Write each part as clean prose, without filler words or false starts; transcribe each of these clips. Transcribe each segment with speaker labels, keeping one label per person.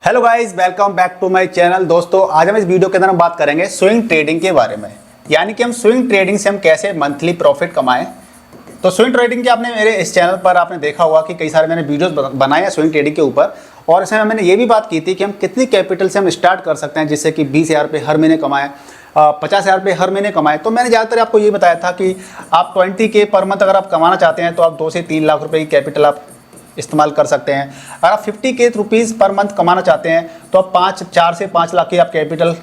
Speaker 1: Hello guys, welcome back to my channel. दोस्तों, आज हम इस वीडियो के अंदर हम बात करेंगे स्विंग ट्रेडिंग के बारे में, यानी कि हम स्विंग ट्रेडिंग से हम कैसे मंथली प्रॉफिट कमाएं। तो स्विंग ट्रेडिंग के आपने मेरे इस चैनल पर आपने देखा होगा कि कई सारे मैंने वीडियोस बनाए हैं स्विंग ट्रेडिंग के ऊपर, और इसमें मैंने ये भी बात की थी कि हम कितनी कैपिटल से हम स्टार्ट कर सकते हैं जिससे कि 20,000 रुपये हर महीने कमाएं, 50,000 रुपये हर महीने कमाएं। तो मैंने ज़्यादातर आपको ये बताया था कि आप 20K पर मंथ अगर आप कमाना चाहते हैं तो आप 2 से 3 लाख रुपये की कैपिटल आप इस्तेमाल कर सकते हैं। अगर आप 50K रुपीज़ पर मंथ कमाना चाहते हैं तो आप 4 से 5 लाख की आप कैपिटल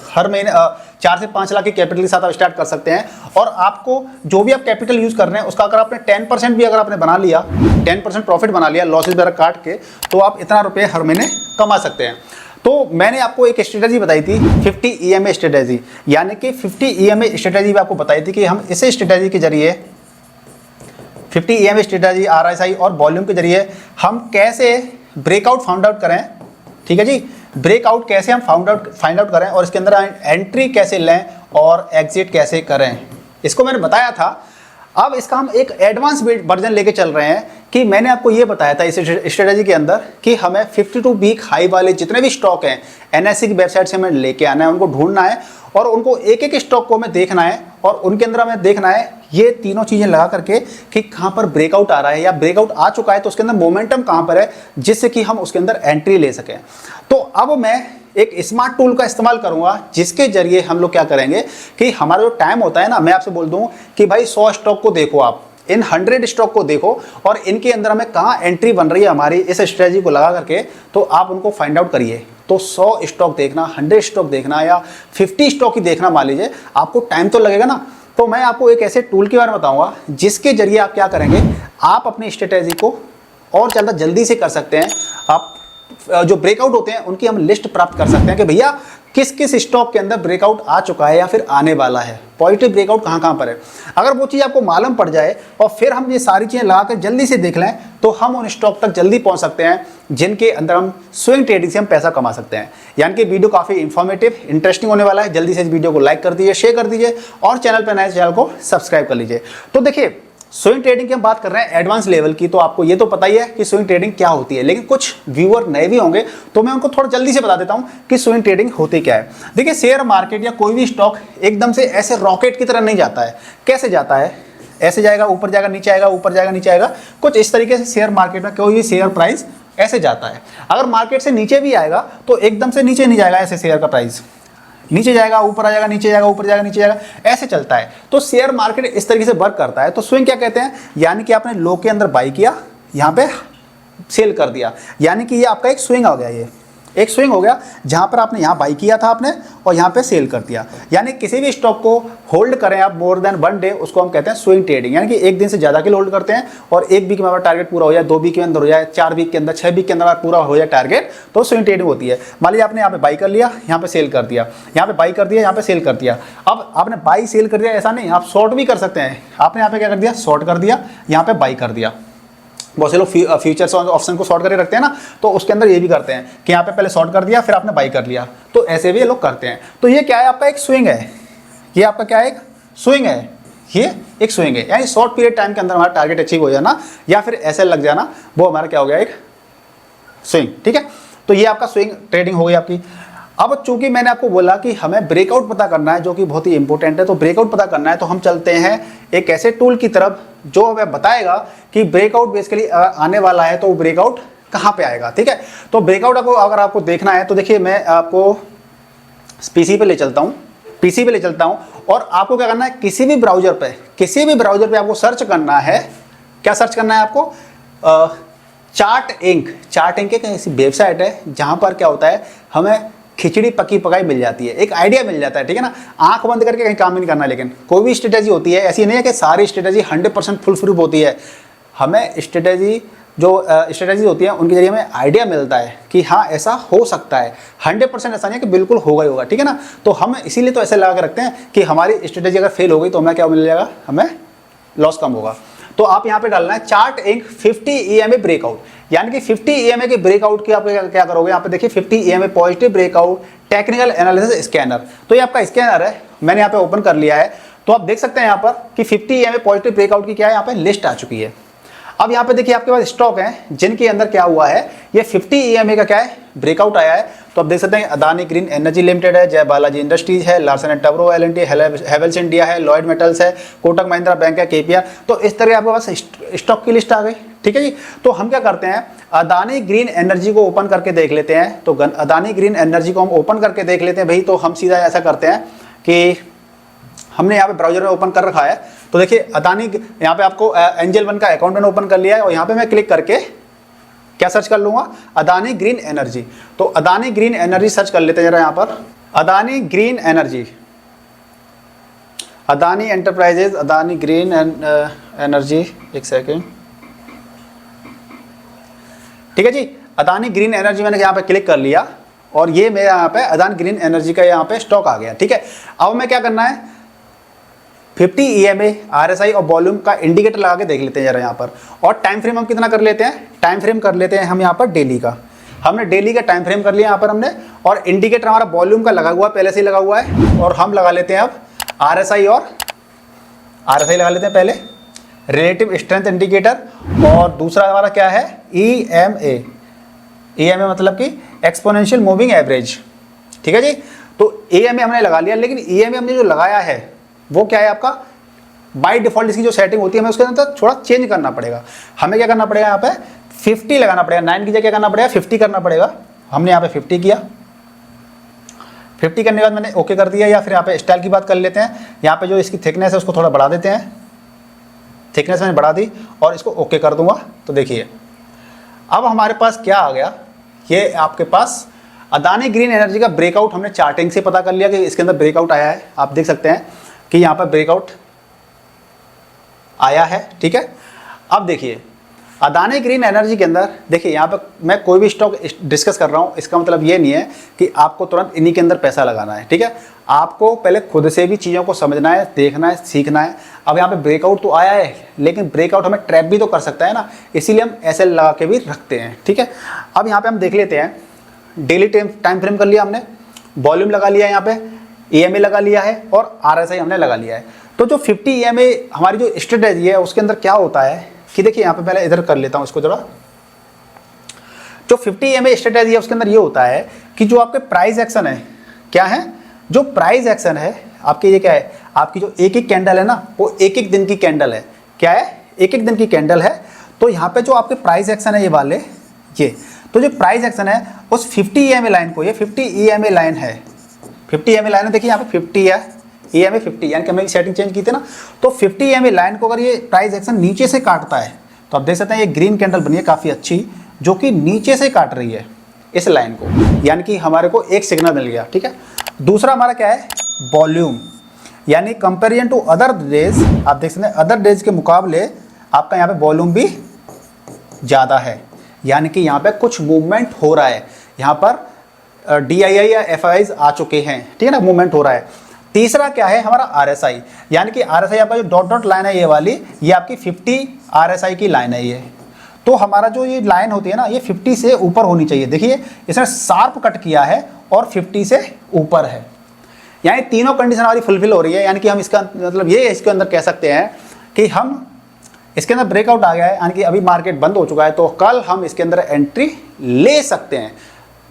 Speaker 1: हर महीने 4 से 5 लाख की कैपिटल के साथ आप स्टार्ट कर सकते हैं। और आपको जो भी आप कैपिटल यूज़ कर रहे हैं उसका अगर आपने 10% भी अगर आपने बना लिया, 10% प्रॉफिट बना लिया लॉसेज वगैरह काट के, तो आप इतना रुपये हर महीने कमा सकते हैं। तो मैंने आपको एक स्ट्रेटजी बताई थी 50 EMA स्ट्रेटजी, यानी कि 50 EMA स्ट्रेटजी भी आपको बताई थी कि हम इस स्ट्रेटजी के जरिए 50 EMA स्ट्रेटजी, RSI और वॉल्यूम के जरिए हम कैसे ब्रेकआउट फाइंड आउट करें। ठीक है जी, ब्रेकआउट कैसे हम फाइंड आउट करें और इसके अंदर एंट्री कैसे लें और एग्जिट कैसे करें, इसको मैंने बताया था। अब इसका हम एक एडवांस वर्जन लेके चल रहे हैं कि मैंने आपको ये बताया था इस स्ट्रेटजी के अंदर कि हमें 52 वीक हाई वाले जितने भी स्टॉक हैं NSE की वेबसाइट से हमें लेके आना है, उनको ढूंढना है और उनको एक एक स्टॉक को हमें देखना है और उनके अंदर हमें देखना है ये तीनों चीज़ें लगा करके कि कहाँ पर ब्रेकआउट आ रहा है या ब्रेकआउट आ चुका है तो उसके अंदर मोमेंटम कहाँ पर है जिससे कि हम उसके अंदर एंट्री ले सकें। तो अब मैं एक स्मार्ट टूल का इस्तेमाल करूंगा जिसके जरिए हम लोग क्या करेंगे कि हमारा जो टाइम होता है ना, मैं आपसे बोल दूं कि भाई 100 स्टॉक को देखो, आप इन 100 स्टॉक को देखो और इनके अंदर हमें कहाँ एंट्री बन रही है हमारी इस स्ट्रेटजी को लगा करके, तो आप उनको फाइंड आउट करिए। तो 100 स्टॉक देखना, 100 स्टॉक देखना या 50 स्टॉक ही देखना, मान लीजिए आपको टाइम तो लगेगा ना। तो मैं आपको एक ऐसे टूल के बारे में बताऊंगा जिसके जरिए आप क्या करेंगे, आप अपनी स्ट्रेटजी को और ज़्यादा जल्दी से कर सकते हैं। आप जो ब्रेकआउट होते हैं उनकी हम लिस्ट प्राप्त कर सकते हैं कि भैया किस किस स्टॉक के अंदर ब्रेकआउट आ चुका है या फिर आने वाला है, पॉजिटिव ब्रेकआउट कहाँ कहाँ पर है। अगर वो चीज़ आपको मालूम पड़ जाए और फिर हम ये सारी चीज़ें लगा कर जल्दी से देख लें तो हम उन स्टॉक तक जल्दी पहुँच सकते हैं जिनके अंदर हम स्विंग ट्रेडिंग से हम पैसा कमा सकते हैं। यानी कि वीडियो काफ़ी इंफॉर्मेटिव, इंटरेस्टिंग होने वाला है। जल्दी से इस वीडियो को लाइक कर दीजिए, शेयर कर दीजिए और चैनल पर नए चैनल को सब्सक्राइब कर लीजिए। तो देखिए, स्विंग ट्रेडिंग की हम बात कर रहे हैं एडवांस लेवल की, तो आपको ये तो पता ही है कि स्विंग ट्रेडिंग क्या होती है, लेकिन कुछ व्यूअर नए भी होंगे तो मैं उनको थोड़ा जल्दी से बता देता हूं कि स्विंग ट्रेडिंग होती क्या है। देखिए, शेयर मार्केट या कोई भी स्टॉक एकदम से ऐसे रॉकेट की तरह नहीं जाता है। कैसे जाता है? ऐसे जाएगा, ऊपर जाएगा, नीचे आएगा, ऊपर जाएगा, नीचे आएगा। कुछ इस तरीके से शेयर मार्केट में कोई भी शेयर प्राइस ऐसे जाता है। अगर मार्केट से नीचे भी आएगा तो एकदम से नीचे नहीं जाएगा, ऐसे शेयर का प्राइस नीचे जाएगा, ऊपर आ जाएगा, नीचे जाएगा, ऊपर जाएगा, नीचे जाएगा, ऐसे चलता है। तो शेयर मार्केट इस तरीके से वर्क करता है। तो स्विंग क्या कहते हैं? यानी कि आपने लो के अंदर बाई किया, यहाँ पे सेल कर दिया, यानी कि ये आपका एक स्विंग हो गया। ये एक स्विंग हो गया जहाँ पर आपने यहाँ बाई किया था आपने और यहाँ पे सेल कर दिया। यानी किसी भी स्टॉक को होल्ड करें आप मोर देन 1 डे, उसको हम कहते हैं स्विंग ट्रेडिंग। यानी कि एक दिन से ज़्यादा के लिए होल्ड करते हैं और 1 वीक में हमारा टारगेट पूरा हो जाए, 2 वीक के अंदर हो जाए, 4 वीक के अंदर, 6 वीक के अंदर पूरा हो जाए टारगेट, तो स्विंग ट्रेडिंग होती है। मान लीजिए आपने यहाँ पे बाई कर लिया, यहाँ पे सेल कर दिया, यहाँ पे बाई कर दिया, यहाँ पे सेल कर दिया। अब आपने बाई सेल कर दिया, ऐसा नहीं, आप शॉर्ट भी कर सकते हैं। आपने यहाँ पे क्या कर दिया? शॉर्ट कर दिया, यहाँ पे बाई कर दिया। बहुत से लोग फ्यूचर्स ऑप्शन को शॉर्ट करके रखते हैं ना, तो उसके अंदर ये भी करते हैं कि यहाँ पे पहले शॉर्ट कर दिया फिर आपने बाई कर लिया, तो ऐसे भी ये लोग करते हैं। तो ये क्या है? आपका एक स्विंग है। ये आपका क्या है? एक स्विंग है। ये एक स्विंग है, यानी शॉर्ट पीरियड टाइम के अंदर हमारा टारगेट अचीव हो जाना या फिर ऐसे लग जाना, वो हमारा क्या हो गया? एक स्विंग। ठीक है, तो ये आपका स्विंग ट्रेडिंग हो गई आपकी। अब चूंकि मैंने आपको बोला कि हमें ब्रेकआउट पता करना है जो कि बहुत ही इंपॉर्टेंट है, तो ब्रेकआउट पता करना है तो हम चलते हैं एक ऐसे टूल की तरफ जो हमें बताएगा कि ब्रेकआउट बेसिकली आने वाला है तो वो ब्रेकआउट कहाँ पे आएगा। ठीक है, तो ब्रेकआउट अगर आपको देखना है तो देखिए, मैं आपको पीसी पे ले चलता हूँ, पीसी पे ले चलता हूँ और आपको क्या करना है, किसी भी ब्राउजर पे आपको सर्च करना है। क्या सर्च करना है आपको? चार्ट इंक एक ऐसी वेबसाइट है जहाँ पर क्या होता है, हमें खिचड़ी पकी पकाई मिल जाती है, एक आइडिया मिल जाता है। ठीक है ना, आंख बंद करके कहीं काम नहीं करना। लेकिन कोई भी स्ट्रेटेजी होती है, ऐसी नहीं है कि सारी स्ट्रेटेजी 100% फुल प्रूफ होती है। हमें स्ट्रेटेजी होती है उनके जरिए हमें आइडिया मिलता है कि हाँ ऐसा हो सकता है। 100% ऐसा नहीं है कि बिल्कुल होगा ही होगा। ठीक है ना, तो हम इसीलिए तो ऐसे लगा के रखते हैं कि हमारी स्ट्रेटेजी अगर फेल हो गई तो हमें क्या मिल जाएगा? हमें लॉस कम होगा। तो आप यहाँ पे डालना है चार्ट इंक 50 EMA ब्रेकआउट, यानी कि 50 EMA के ब्रेकआउट की आप क्या करोगे? यहाँ पे देखिए 50 EMA positive breakout technical analysis scanner. तो ये आपका स्कैनर है, मैंने यहाँ पे ओपन कर लिया है। तो आप देख सकते हैं यहाँ पर कि 50 EMA पॉजिटिव ब्रेकआउट की क्या है, यहाँ पे लिस्ट आ चुकी है। अब यहाँ पे देखिए आपके पास स्टॉक है जिनके अंदर क्या हुआ है, ये 50 EMA का क्या है ब्रेकआउट आया है। तो आप देख सकते हैं अदानी ग्रीन एनर्जी लिमिटेड है, जय बालाजी इंडस्ट्रीज है, Larsen and Toubro L&T, Havells India है, लॉयड मेटल्स है, कोटक महिंद्रा बैंक है, KPR। तो इस तरह आपके पास स्टॉक की लिस्ट आ गई। ठीक है जी। तो हम क्या करते हैं, अदानी ग्रीन एनर्जी को ओपन करके देख लेते हैं। तो अदानी ग्रीन एनर्जी को हम ओपन करके देख लेते हैं भाई। तो हम सीधा ऐसा करते हैं कि हमने यहाँ पे ब्राउजर में ओपन कर रखा है। तो देखिए अदानी, यहाँ पे आपको एंजल वन का अकाउंट मैंने ओपन कर लिया है और यहाँ पे मैं क्लिक करके क्या सर्च कर लूंगा, अदानी ग्रीन एनर्जी। तो अदानी ग्रीन एनर्जी सर्च कर लेते हैं जरा यहाँ पर, Adani green energy, Adani enterprises, Adani green energy, एक सेकेंड। ठीक है जी, अदानी ग्रीन एनर्जी मैंने यहाँ पे क्लिक कर लिया और ये मेरे यहाँ पे अदानी ग्रीन एनर्जी का यहाँ पे स्टॉक आ गया। ठीक है, अब मैं क्या करना है, 50 EMA RSI और वॉल्यूम का इंडिकेटर लगा के देख लेते हैं जरा यहाँ पर। और टाइम फ्रेम हम कितना कर लेते हैं, टाइम फ्रेम कर लेते हैं हम यहाँ पर डेली का। हमने डेली का टाइम फ्रेम कर लिया यहाँ पर हमने, और इंडिकेटर हमारा वॉल्यूम का लगा हुआ पहले से ही लगा हुआ है। और हम लगा लेते हैं अब RSI, और RSI लगा लेते हैं पहले, रिलेटिव स्ट्रेंथ इंडिकेटर। और दूसरा हमारा क्या है, EMA, EMA मतलब कि एक्सपोनेंशियल मूविंग एवरेज। ठीक है जी। तो EMA हमने लगा लिया, लेकिन EMA हमने जो लगाया है वो क्या है आपका, बाय डिफॉल्ट इसकी जो सेटिंग होती है हमें उसके अंदर थोड़ा चेंज करना पड़ेगा। हमें क्या करना पड़ेगा, यहाँ पे 50 लगाना पड़ेगा, 9 की जगह क्या करना पड़ेगा, 50 करना पड़ेगा। हमने यहाँ पे 50 किया, 50 करने के बाद मैंने ओके कर दिया। या फिर यहाँ पे स्टाइल की बात कर लेते हैं, यहाँ पे जो इसकी थिकनेस है उसको थोड़ा बढ़ा देते हैं, थिकनेस मैंने बढ़ा दी और इसको ओके कर दूंगा। तो देखिए अब हमारे पास क्या आ गया, ये आपके पास अदानी ग्रीन एनर्जी का ब्रेकआउट हमने चार्टिंग से पता कर लिया कि इसके अंदर ब्रेकआउट आया है। आप देख सकते हैं कि यहाँ पर ब्रेकआउट आया है। ठीक है, अब देखिए अदानी ग्रीन एनर्जी के अंदर देखिए, यहाँ पर मैं कोई भी स्टॉक डिस्कस कर रहा हूँ, इसका मतलब ये नहीं है कि आपको तुरंत इन्हीं के अंदर पैसा लगाना है। ठीक है, आपको पहले खुद से भी चीज़ों को समझना है, देखना है, सीखना है। अब यहाँ पे ब्रेकआउट तो आया है, लेकिन ब्रेकआउट हमें ट्रैप भी तो कर सकता है ना, इसीलिए हम SL लगा के भी रखते हैं। ठीक है, अब यहाँ पे हम देख लेते हैं, डेली टाइम फ्रेम कर लिया हमने, वॉल्यूम लगा लिया, यहाँ पे EMA लगा लिया है और RSI हमने लगा लिया है। तो जो 50 EMA हमारी जो स्ट्रेटेजी है उसके अंदर क्या होता है कि देखिए, यहाँ पे पहले इधर कर लेता हूँ इसको जरा। जो 50 EMA स्ट्रेटेजी है उसके अंदर ये होता है कि जो आपके प्राइस एक्शन है, क्या है, जो प्राइस एक्शन है आपके, ये क्या है, आपकी जो एक एक कैंडल है ना, वो एक एक दिन की कैंडल है। क्या है, एक एक दिन की कैंडल है। तो यहाँ पे जो आपके प्राइस एक्शन है ये वाले, ये तो जो प्राइस एक्शन है उस 50 EMA लाइन को, ये 50 EMA लाइन है, 50 EMA लाइन है। देखिए यहाँ पे 50 है, EMA 50, यानी कि हमने सेटिंग चेंज की थी ना। तो 50 EMA लाइन को अगर ये प्राइस एक्शन नीचे से काटता है तो आप देख सकते हैं ये ग्रीन कैंडल बनी है काफ़ी अच्छी, जो कि नीचे से काट रही है इस लाइन को, यानी कि हमारे को एक सिग्नल मिल गया। ठीक है, दूसरा हमारा क्या है, वॉल्यूम, यानी कंपेरिजन टू अदर डेज, आप देख सकते हैं अदर डेज के मुकाबले आपका यहाँ पे वॉल्यूम भी ज़्यादा है, यानी कि यहाँ पे कुछ मूवमेंट हो रहा है। यहाँ पर DII या FIs आ चुके हैं। ठीक है ना, मूवमेंट हो रहा है। तीसरा क्या है हमारा RSI, यानी कि RSI आपका जो डॉट डॉट लाइन है ये वाली, ये आपकी 50 RSI की लाइन है ये। तो हमारा जो ये लाइन होती है ना, ये 50 से ऊपर होनी चाहिए। देखिए इसने शार्प कट किया है और 50 से ऊपर है, यानी तीनों कंडीशन हमारी फुलफिल हो रही है। यानी कि हम इसका मतलब ये इसके अंदर कह सकते हैं कि हम इसके अंदर ब्रेकआउट आ गया है, यानी कि अभी मार्केट बंद हो चुका है, तो कल हम इसके अंदर एंट्री ले सकते हैं।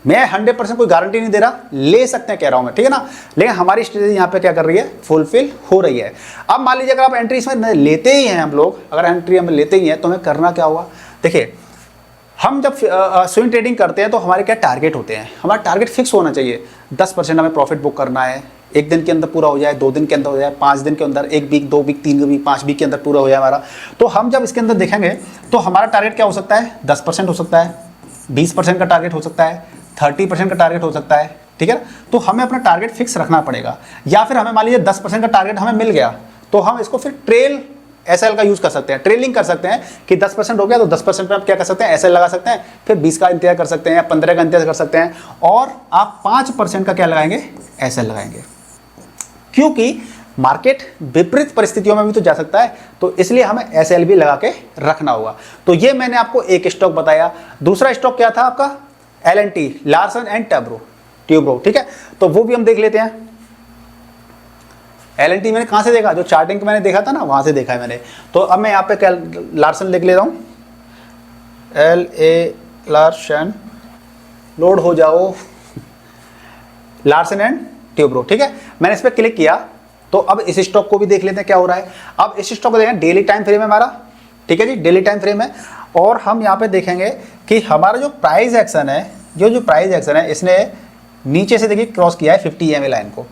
Speaker 1: मैं 100% कोई गारंटी नहीं दे रहा, ले सकते हैं कह रहा हूं मैं, ठीक है ना। लेकिन हमारी स्ट्रेटेजी यहाँ पे क्या कर रही है, फुलफिल हो रही है। अब मान लीजिए अगर आप एंट्री इसमें लेते ही हैं, हम लोग अगर एंट्री हम लेते ही हैं तो हमें करना क्या होगा। देखिए हम जब स्विंग ट्रेडिंग करते हैं तो हमारे क्या टारगेट होते हैं, हमारा टारगेट फिक्स होना चाहिए। 10% हमें प्रॉफिट बुक करना है, एक दिन के अंदर पूरा हो जाए, 2 दिन के अंदर हो जाए, 5 दिन के अंदर, 1 वीक, 2 वीक, 3 वीक, 5 वीक के अंदर पूरा हो जाए हमारा। तो हम जब इसके अंदर देखेंगे तो हमारा टारगेट क्या हो सकता है, 10% हो सकता है, 20% का टारगेट हो सकता है, 30% का टारगेट हो सकता है। ठीक है, तो हमें अपना टारगेट फिक्स रखना पड़ेगा। या फिर हमें मान लीजिए 10% का टारगेट हमें मिल गया तो हम इसको फिर ट्रेल SL का यूज कर सकते हैं, ट्रेलिंग कर सकते हैं कि 10% हो गया तो 10% पे आप क्या कर सकते हैं, SL लगा सकते हैं, फिर 20 का इंतजार कर सकते हैं या 15 का इंतजार कर सकते हैं, और आप 5% का क्या लगाएंगे, SL लगाएंगे। क्योंकि मार्केट विपरीत परिस्थितियों में भी तो जा सकता है, तो इसलिए हमें SL भी लगा के रखना होगा। तो ये मैंने आपको एक स्टॉक बताया। दूसरा स्टॉक क्या था आपका, L&T, लार्सन एंड टब्रो। ठीक है, तो वो भी हम देख लेते हैं। L&T मैंने कहाँ से देखा, जो चार्टिंग मैंने देखा था ना, वहाँ से देखा है मैंने। तो अब मैं यहाँ पे लार्सन लिख लेता हूँ, LA लार्सन, लोड हो जाओ, लार्सन एंड ट्यूब्रो, ठीक है। मैंने इस पर क्लिक किया तो अब इस स्टॉक को भी देख लेते हैं क्या हो रहा है। अब इस स्टॉक को देखें, डेली टाइम फ्रेम है हमारा, ठीक है जी, डेली टाइम फ्रेम है। और हम यहाँ पे देखेंगे कि हमारा जो प्राइस एक्शन है, जो प्राइस एक्शन है, इसने नीचे से देखिए क्रॉस किया है 50 EMA लाइन को,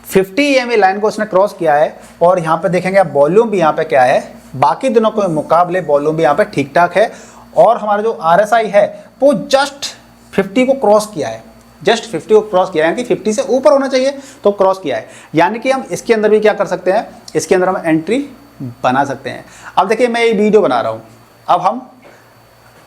Speaker 1: 50 EMA लाइन को इसने क्रॉस किया है। और यहाँ पे देखेंगे आप वॉल्यूम भी यहाँ पे क्या है, बाकी दिनों के मुकाबले वॉल्यूम भी यहाँ पे ठीक ठाक है। और हमारा जो RSI है वो जस्ट 50 को क्रॉस किया है, जस्ट 50 को क्रॉस किया है, यानी कि 50 से ऊपर होना चाहिए तो क्रॉस किया है। यानी कि हम इसके अंदर भी क्या कर सकते हैं, इसके अंदर हम एंट्री बना सकते हैं। अब देखिए मैं ये वीडियो बना रहा हूँ, अब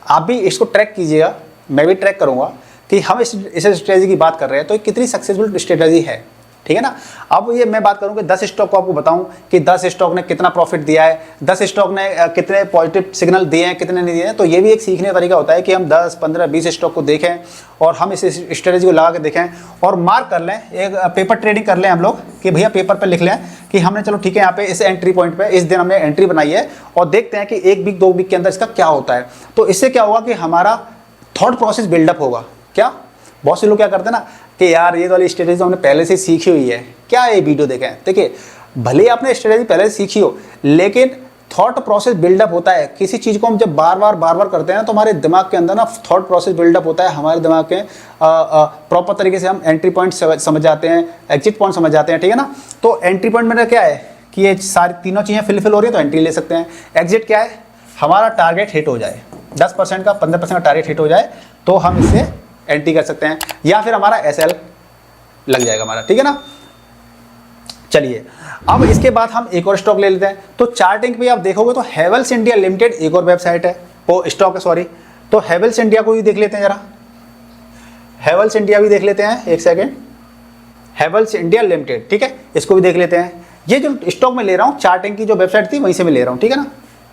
Speaker 1: आप भी इसको ट्रैक कीजिएगा, मैं भी ट्रैक करूँगा कि हम इस स्ट्रेटजी की बात कर रहे हैं तो कितनी सक्सेसफुल स्ट्रेटजी है, ठीक है ना। अब ये मैं बात करूँ कि 10 स्टॉक को आपको बताऊं कि 10 स्टॉक ने कितना प्रॉफिट दिया है, 10 स्टॉक ने कितने पॉजिटिव सिग्नल दिए हैं, कितने नहीं दिए हैं। तो ये भी एक सीखने का तरीका होता है कि हम 10, 15, 20 स्टॉक को देखें और हम इस स्ट्रेटजी को लगा के देखें और मार्क कर लें, एक पेपर ट्रेडिंग कर लें हम लोग कि भैया पेपर पर लिख लें कि हमने चलो ठीक है यहाँ पे इस एंट्री पॉइंट पे इस दिन हमने एंट्री बनाई है और देखते हैं कि 1 वीक 2 वीक के अंदर इसका क्या होता है। तो इससे क्या होगा कि हमारा थॉट प्रोसेस बिल्डअप होगा। क्या बहुत से लोग क्या करते हैं ना कि यार ये वाली स्ट्रेटजी हमने पहले से सीखी हुई है, क्या ये वीडियो देखें। देखिए भले ही आपने स्ट्रेटजी पहले से सीखी हो, लेकिन थॉट प्रोसेस बिल्डअप होता है। किसी चीज़ को हम जब बार बार करते हैं ना तो हमारे दिमाग के अंदर ना थॉट प्रोसेस बिल्डअप होता है, हमारे दिमाग के प्रॉपर तरीके से हम एंट्री पॉइंट समझ जाते हैं, एग्जिट पॉइंट समझ जाते हैं, ठीक है ना। तो एंट्री पॉइंट में क्या है कि ये सारी तीनों चीज़ें फिल हो रही है तो एंट्री ले सकते हैं। एग्जिट क्या है, हमारा टारगेट हिट हो जाए, 10% का 15% का टारगेट हिट हो जाए तो हम इससे एंट्री कर सकते हैं, या फिर हमारा SL लग जाएगा हमारा, ठीक है ना। चलिए अब इसके बाद हम एक और स्टॉक ले लेते हैं। तो चार्टिंग पे आप देखोगे तो हेवल्स इंडिया लिमिटेड एक और वेबसाइट है, वो स्टॉक है सॉरी। तो हेवल्स इंडिया को भी देख लेते हैं जरा, हेवल्स इंडिया भी देख लेते हैं, एक सेकेंड, हेवल्स इंडिया लिमिटेड, ठीक है, इसको भी देख लेते हैं। ये जो स्टॉक मैं ले रहा हूँ चार्टिंग की जो वेबसाइट थी वहीं से मैं ले रहा हूँ, ठीक है ना।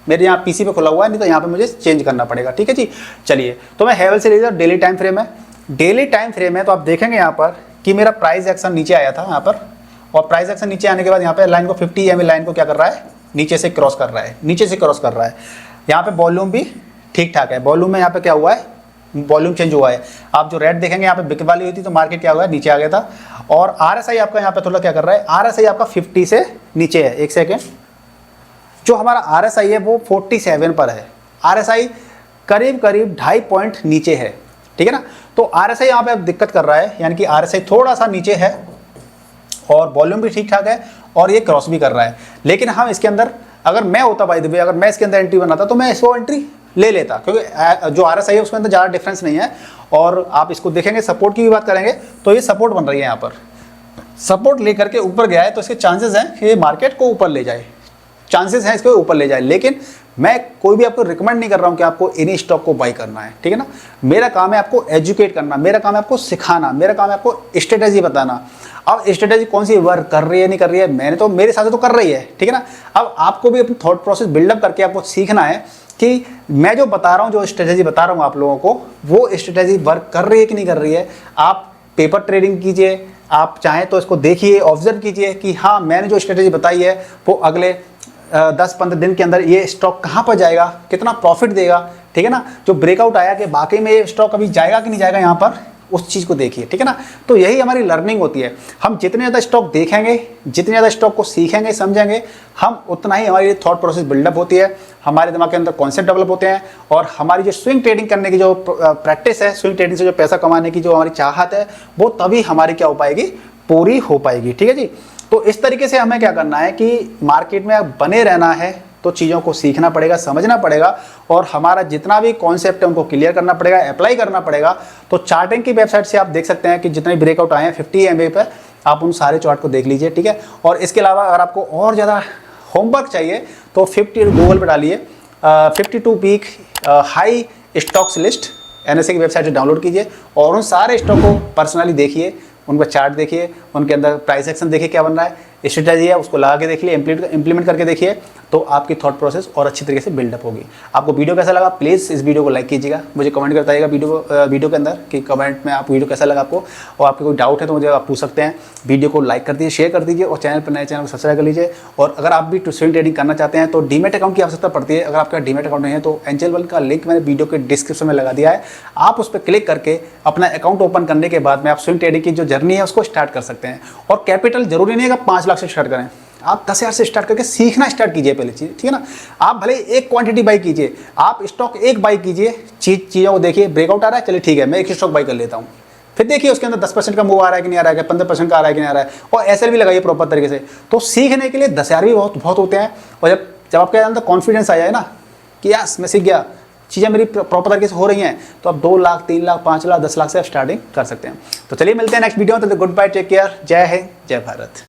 Speaker 1: मेरे यहाँ PC पे खुला हुआ है, नहीं तो यहाँ पे मुझे चेंज करना पड़ेगा, ठीक है जी। चलिए तो मैं हेवल्स से ले रहा हूँ, डेली टाइम फ्रेम है, डेली टाइम फ्रेम है। तो आप देखेंगे यहाँ पर कि मेरा प्राइस एक्शन नीचे आया था यहाँ पर, और प्राइस एक्शन नीचे आने के बाद यहाँ पे लाइन को 50 EMA लाइन को क्या कर रहा है, नीचे से क्रॉस कर रहा है, नीचे से क्रॉस कर रहा है। यहाँ पे वॉल्यूम भी ठीक ठाक है, वॉल्यूम में यहाँ पे क्या हुआ है, वॉल्यूम चेंज हुआ है। आप जो रेट देखेंगे यहाँ पे बिक वाली हुई थी तो मार्केट क्या हुआ है, नीचे आ गया था। और RSI आपका यहाँ पे थोड़ा क्या कर रहा है, RSI आपका 50 से नीचे है। एक सेकेंड, जो हमारा RSI है वो 47 पर है, RSI करीब 2.5 पॉइंट नीचे है, ठीक है ना। तो RSI यहाँ पे अब दिक्कत कर रहा है, यानी कि RSI थोड़ा सा नीचे है और वॉल्यूम भी ठीक ठाक है और ये क्रॉस भी कर रहा है। लेकिन हम इसके अंदर, अगर मैं होता बाय द वे, अगर मैं इसके अंदर एंट्री बनाता तो मैं इसको एंट्री ले लेता, क्योंकि जो RSI है उसके अंदर ज़्यादा डिफरेंस नहीं है। और आप इसको देखेंगे, सपोर्ट की भी बात करेंगे तो ये सपोर्ट बन रही है, यहाँ पर सपोर्ट लेकर के ऊपर गया है तो इसके चांसेस हैं कि ये मार्केट को ऊपर ले जाए, चांसेस हैं इसको ऊपर ले जाए। लेकिन मैं कोई भी आपको रिकमेंड नहीं कर रहा हूं कि आपको इन्हीं स्टॉक को बाय करना है, ठीक है ना। मेरा काम है आपको एजुकेट करना, मेरा काम है आपको सिखाना, मेरा काम है आपको स्ट्रेटेजी बताना। अब स्ट्रेटेजी कौन सी वर्क कर रही है नहीं कर रही है, मैंने तो मेरे हिसाब से तो कर रही है, ठीक है ना। अब आपको भी अपनी थॉट प्रोसेस बिल्डअप करके आपको सीखना है कि मैं जो बता रहा हूँ, जो स्ट्रेटेजी बता रहा हूँ आप लोगों को, वो स्ट्रेटेजी वर्क कर रही है कि नहीं कर रही है। आप पेपर ट्रेडिंग कीजिए, आप चाहें तो इसको देखिए, ऑब्जर्व कीजिए कि हाँ मैंने जो स्ट्रेटेजी बताई है वो अगले 10-15 दिन के अंदर ये स्टॉक कहाँ पर जाएगा, कितना प्रॉफिट देगा, ठीक है ना। जो ब्रेकआउट आया कि वाकई में ये स्टॉक अभी जाएगा कि नहीं जाएगा, यहाँ पर उस चीज़ को देखिए, ठीक है ना। तो यही हमारी लर्निंग होती है। हम जितने ज़्यादा स्टॉक देखेंगे, जितने ज़्यादा स्टॉक को सीखेंगे समझेंगे, हम उतना ही हमारी थॉट प्रोसेस बिल्डअप होती है, हमारे दिमाग के अंदर कॉन्सेप्ट डेवलप होते हैं और हमारी जो स्विंग ट्रेडिंग करने की जो प्रैक्टिस है, स्विंग ट्रेडिंग से जो पैसा कमाने की जो हमारी चाहत है, वो तभी हमारी क्या हो पाएगी, पूरी हो पाएगी, ठीक है जी। तो इस तरीके से हमें क्या करना है कि मार्केट में बने रहना है तो चीज़ों को सीखना पड़ेगा, समझना पड़ेगा और हमारा जितना भी कॉन्सेप्ट है उनको क्लियर करना पड़ेगा, अप्लाई करना पड़ेगा। तो चार्टिंग की वेबसाइट से आप देख सकते हैं कि जितने ब्रेकआउट आए हैं 50 MA पर, आप उन सारे चार्ट को देख लीजिए, ठीक है। और इसके अलावा अगर आपको और ज़्यादा होमवर्क चाहिए तो 50 गूगल पर डालिए 52 week high stocks list, NSE की वेबसाइट से डाउनलोड कीजिए और उन सारे स्टॉक को पर्सनली देखिए, उनका चार्ट देखिए, उनके अंदर प्राइस एक्शन देखिए क्या बन रहा है। स्ट्रेटजी है उसको लगा के देखिए, इंप्लीमेंट करके देखिए, तो आपकी थॉट प्रोसेस और अच्छी तरीके से बिल्डअप होगी। आपको वीडियो कैसा लगा प्लीज़ इस वीडियो को लाइक कीजिएगा, मुझे कमेंट करता है वीडियो के अंदर कि कमेंट में आप वीडियो कैसा लगा आपको, और आपको कोई डाउट है तो मुझे आप पूछ सकते हैं। वीडियो को लाइक कर दीजिए, शेयर कर दीजिए, और चैनल पर नए चैनल को सब्सक्राइब कर लीजिए। और अगर आप भी स्विंग ट्रेडिंग करना चाहते हैं तो डीमेट अकाउंट की आवश्यकता पड़ती है। अगर आपका डीमेट अकाउंट नहीं है तो एंजल वन का लिंक मैंने वीडियो के डिस्क्रिप्शन में लगा दिया है, आप उस पर क्लिक करके अपना अकाउंट ओपन करने के बाद में आप स्विंग ट्रेडिंग की जो जर्नी है उसको स्टार्ट कर सकते हैं। और कैपिटल जरूरी नहीं है कि 5 लाख से स्टार्ट करें, आप 10,000 से स्टार्ट करके सीखना स्टार्ट कीजिए पहले चीज़, ठीक है ना। आप भले एक क्वांटिटी बाई कीजिए, आप स्टॉक एक बाई कीजिए, चीज़ों को देखिए, ब्रेकआउट आ रहा है चलिए ठीक है मैं एक स्टॉक बाई कर लेता हूँ, फिर देखिए उसके अंदर 10% का मूव आ रहा है कि नहीं आ रहा है, 15% का आ रहा है कि नहीं आ रहा है, और ऐसे भी लगाइए प्रॉपर तरीके से। तो सीखने के लिए 10,000 भी बहुत होते हैं। और जब आपके अंदर कॉन्फिडेंस आ जाए ना कि यस मैं सीख गया, चीज़ें मेरी प्रॉपर तरीके से हो रही हैं, तो आप 2 लाख 3 लाख 5 लाख 10 लाख से आप स्टार्टिंग कर सकते हैं। तो चलिए मिलते हैं नेक्स्ट वीडियो में, तो गुड बाय, टेक केयर, जय हिंद, जय भारत।